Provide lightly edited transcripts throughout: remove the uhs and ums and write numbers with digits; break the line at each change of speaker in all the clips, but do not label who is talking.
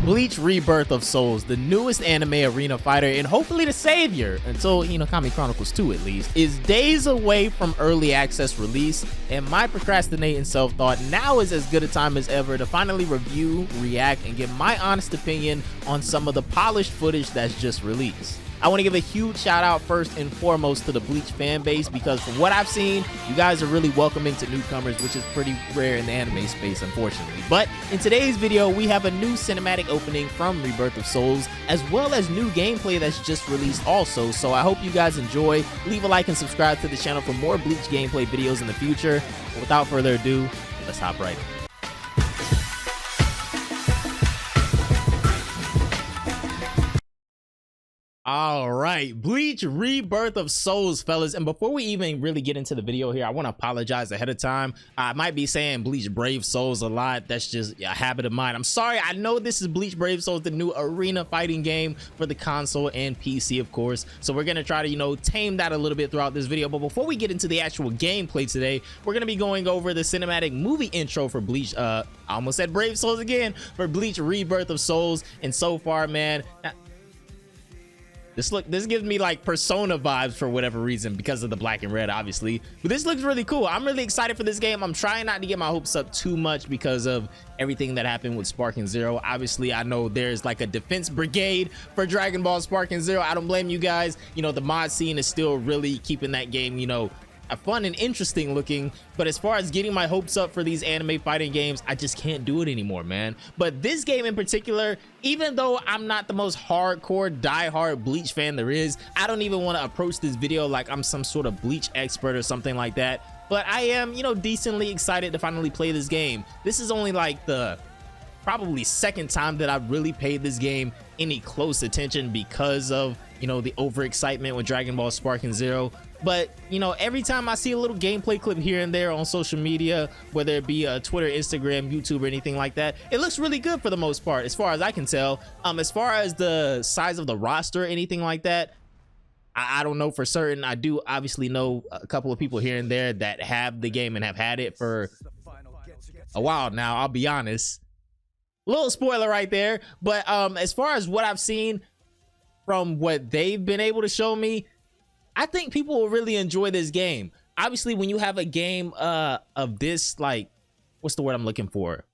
BLEACH Rebirth of Souls, the newest anime arena fighter and hopefully the savior, until, Kami Chronicles 2 at least, is days away from early access release, and my procrastinating self thought now is as good a time as ever to finally review, react, and give my honest opinion on some of the polished footage that's just released. I want to give a huge shout out first and foremost to the BLEACH fan base, because from what I've seen, you guys are really welcoming to newcomers, which is pretty rare in the anime space, unfortunately. But in today's video, we have a new cinematic opening from Rebirth of Souls, as well as new gameplay that's just released also, so I hope you guys enjoy. Leave a like and subscribe to the channel for more BLEACH gameplay videos in the future. But without further ado, let's hop right in. All right, BLEACH Rebirth of Souls, fellas. And before we even really get into the video here, I want to apologize ahead of time. I might be saying BLEACH Brave Souls a lot. That's just a habit of mine. I'm sorry. I know this is BLEACH Brave Souls, the new arena fighting game for the console and PC, of course. So we're going to try to, tame that a little bit throughout this video. But before we get into the actual gameplay today, we're going to be going over the cinematic movie intro for BLEACH. I almost said Brave Souls again, for BLEACH Rebirth of Souls. And so far, man, this gives me like Persona vibes for whatever reason, because of the black and red, obviously. But this looks really cool. I'm really excited for this game. I'm trying not to get my hopes up too much because of everything that happened with Sparking Zero. Obviously, I know there's like a defense brigade for Dragon Ball Sparking Zero. I don't blame you guys. The mod scene is still really keeping that game, fun and interesting looking. But as far as getting my hopes up for these anime fighting games, I just can't do it anymore, man. But this game in particular, even though I'm not the most hardcore diehard BLEACH fan there is, I don't even want to approach this video like I'm some sort of BLEACH expert or something like that. But I am, decently excited to finally play this game. This is only like the probably second time that I've really paid this game any close attention because of, the overexcitement with Dragon Ball Sparking Zero. But every time I see a little gameplay clip here and there on social media, whether it be Twitter, Instagram, YouTube, or anything like that, it looks really good for the most part, as far as I can tell. As far as the size of the roster or anything like that, I don't know for certain. I do obviously know a couple of people here and there that have the game and have had it for a while now, I'll be honest. Little spoiler right there. But as far as what I've seen from what they've been able to show me, I think people will really enjoy this game. Obviously, when you have a game of this, like, what's the word I'm looking for,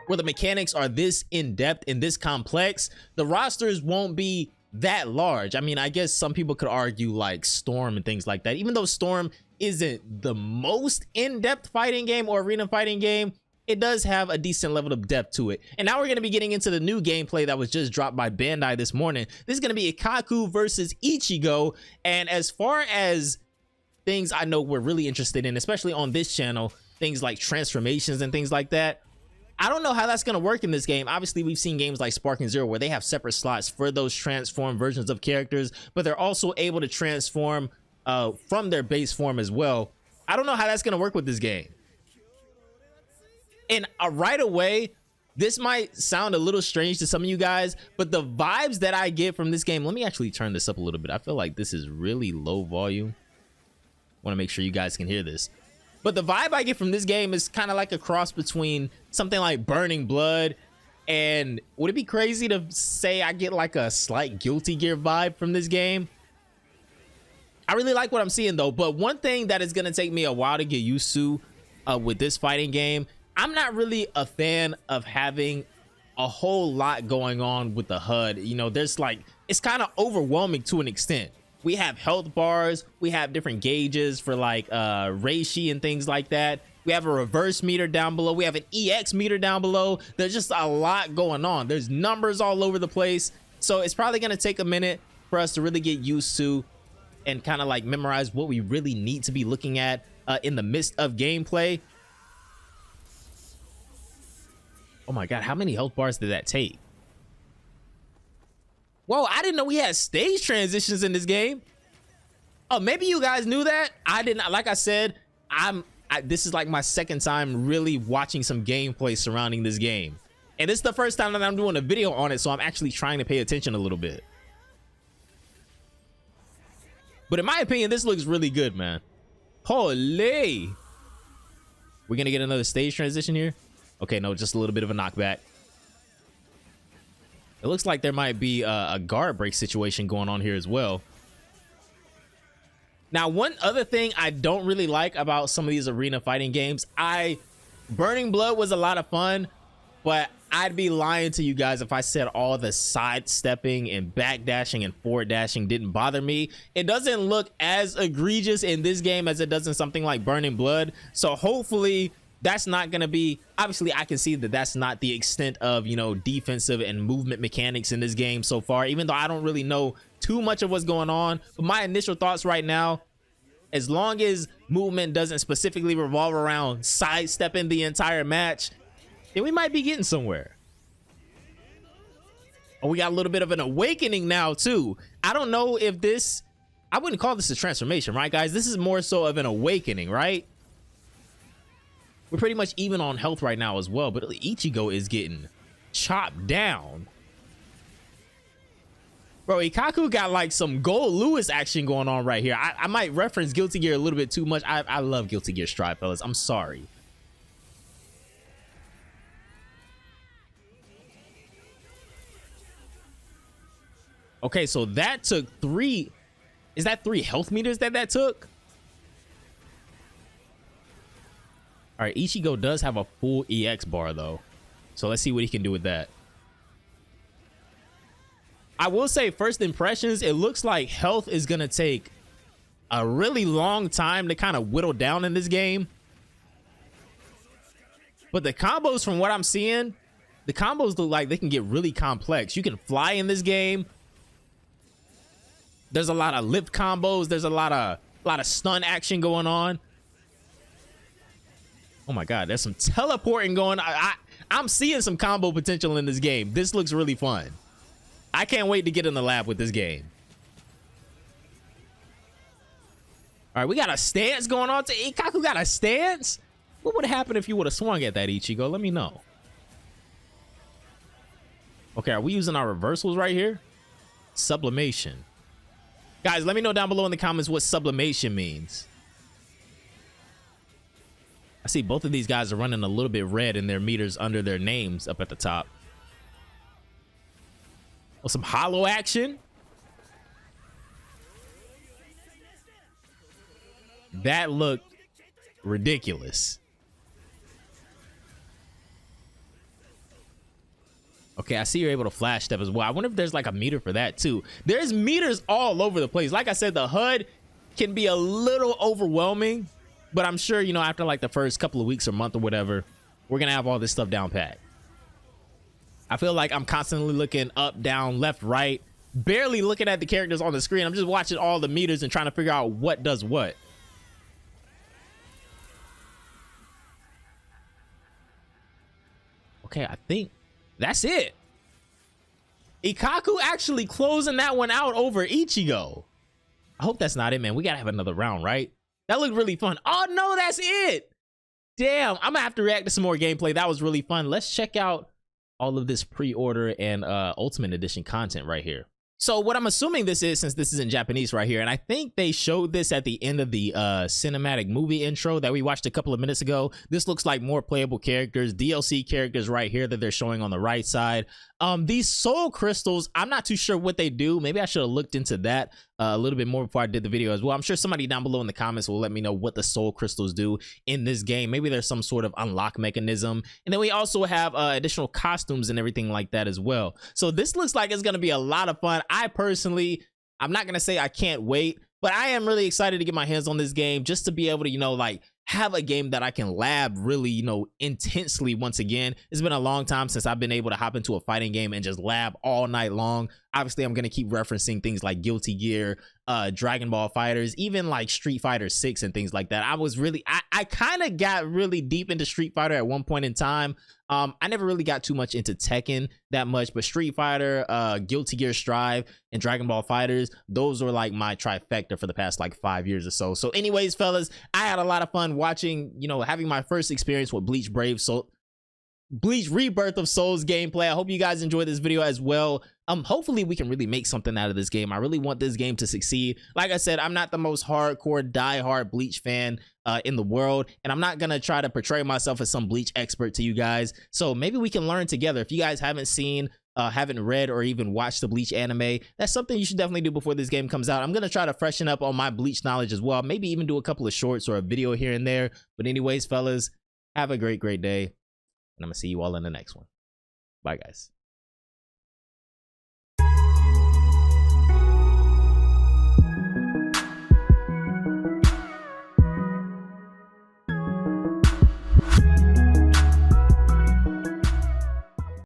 where the mechanics are this in-depth and this complex, the rosters won't be that large. I mean, I guess some people could argue like Storm and things like that. Even though Storm isn't the most in-depth fighting game or arena fighting game, it does have a decent level of depth to it. And now we're going to be getting into the new gameplay that was just dropped by Bandai this morning. This is going to be Ikaku versus Ichigo. And as far as things I know we're really interested in, especially on this channel, things like transformations and things like that, I don't know how that's going to work in this game. Obviously, we've seen games like Sparking Zero where they have separate slots for those transformed versions of characters, but they're also able to transform from their base form as well. I don't know how that's going to work with this game. And right away, this might sound a little strange to some of you guys, but the vibes that I get from this game, let me actually turn this up a little bit. I feel like this is really low volume. Want to make sure you guys can hear this. But the vibe I get from this game is kind of like a cross between something like Burning Blood, and would it be crazy to say I get like a slight Guilty Gear vibe from this game? I really like what I'm seeing though, but one thing that is going to take me a while to get used to with this fighting game, I'm not really a fan of having a whole lot going on with the HUD. There's like, it's kind of overwhelming to an extent. We have health bars, we have different gauges for like reishi and things like that. We have a reverse meter down below, we have an EX meter down below. There's just a lot going on. There's numbers all over the place. So it's probably going to take a minute for us to really get used to and kind of like memorize what we really need to be looking at in the midst of gameplay. Oh my god, how many health bars did that take? Whoa, I didn't know we had stage transitions in this game. Oh, maybe you guys knew that. I didn't. Like I said, this is like my second time really watching some gameplay surrounding this game. And this is the first time that I'm doing a video on it, so I'm actually trying to pay attention a little bit. But in my opinion, this looks really good, man. Holy. We're gonna get another stage transition here. Okay, no, just a little bit of a knockback. It looks like there might be a guard break situation going on here as well. Now, one other thing I don't really like about some of these arena fighting games, Burning Blood was a lot of fun, but I'd be lying to you guys if I said all the sidestepping and backdashing and forward dashing didn't bother me. It doesn't look as egregious in this game as it does in something like Burning Blood. So hopefully that's not going to be, obviously I can see that that's not the extent of, you know, defensive and movement mechanics in this game so far, even though I don't really know too much of what's going on. But my initial thoughts right now, as long as movement doesn't specifically revolve around sidestepping the entire match, then we might be getting somewhere. Oh, we got a little bit of an awakening now too. I don't know if this, I wouldn't call this a transformation, right guys? This is more so of an awakening, right? We're pretty much even on health right now as well, but Ichigo is getting chopped down. Bro, Ikaku got like some Gold Lewis action going on right here. I might reference Guilty Gear a little bit too much. I love Guilty Gear Strive, fellas. I'm sorry. Okay, so that took 3. Is that 3 health meters that took? All right, Ichigo does have a full EX bar though. So let's see what he can do with that. I will say, first impressions, it looks like health is going to take a really long time to kind of whittle down in this game. But the combos, from what I'm seeing, the combos look like they can get really complex. You can fly in this game. There's a lot of lift combos. There's a lot of stun action going on. Oh my God, there's some teleporting going on. I'm seeing some combo potential in this game. This looks really fun. I can't wait to get in the lab with this game. All right, we got a stance going on. Ikaku got a stance? What would have happened if you would have swung at that, Ichigo? Let me know. Okay, are we using our reversals right here? Sublimation. Guys, let me know down below in the comments what sublimation means. I see both of these guys are running a little bit red in their meters under their names up at the top. Oh, some hollow action. That looked ridiculous. Okay, I see you're able to flash step as well. I wonder if there's like a meter for that too. There's meters all over the place. Like I said, the HUD can be a little overwhelming, but I'm sure, you know, after like the first couple of weeks or month or whatever, we're gonna have all this stuff down pat. I feel like I'm constantly looking up, down, left, right, barely looking at the characters on the screen. I'm just watching all the meters and trying to figure out what does what. Okay, I think that's it. Ikaku actually closing that one out over Ichigo. I hope that's not it, man. We gotta have another round, right? That looked really fun. Oh no, that's it. Damn, I'm gonna have to react to some more gameplay. That was really fun. Let's check out all of this pre-order and Ultimate Edition content right here. So what I'm assuming this is, since this is in Japanese right here, and I think they showed this at the end of the cinematic movie intro that we watched a couple of minutes ago. This looks like more playable characters, DLC characters right here that they're showing on the right side. These soul crystals, I'm not too sure what they do. Maybe I should have looked into that a little bit more before I did the video as well. I'm sure somebody down below in the comments will let me know what the soul crystals do in this game. Maybe there's some sort of unlock mechanism. And then we also have additional costumes and everything like that as well. So this looks like it's going to be a lot of fun. I'm not going to say I can't wait, but I am really excited to get my hands on this game just to be able to, you know, like have a game that I can lab really, you know, intensely once again. It's been a long time since I've been able to hop into a fighting game and just lab all night long. Obviously, I'm going to keep referencing things like Guilty Gear, Dragon Ball Fighters, even like Street Fighter 6 and things like that. I kind of got really deep into Street Fighter at one point in time. I never really got too much into Tekken that much, but Street Fighter, Guilty Gear Strive, and Dragon Ball Fighters, those were like my trifecta for the past like 5 years or so. So anyways, fellas, I had a lot of fun watching, you know, having my first experience with BLEACH Rebirth of Souls gameplay. I hope you guys enjoyed this video as well. Hopefully we can really make something out of this game. I really want this game to succeed. Like I said, I'm not the most hardcore diehard BLEACH fan in the world, and I'm not gonna try to portray myself as some BLEACH expert to you guys. So maybe we can learn together. If you guys haven't seen haven't read or even watched the Bleach anime, that's something you should definitely do before this game comes out. I'm gonna try to freshen up on my Bleach knowledge as well, maybe even do a couple of shorts or a video here and there. But anyways, fellas, have a great day, and I'm gonna see you all in the next one. Bye, guys.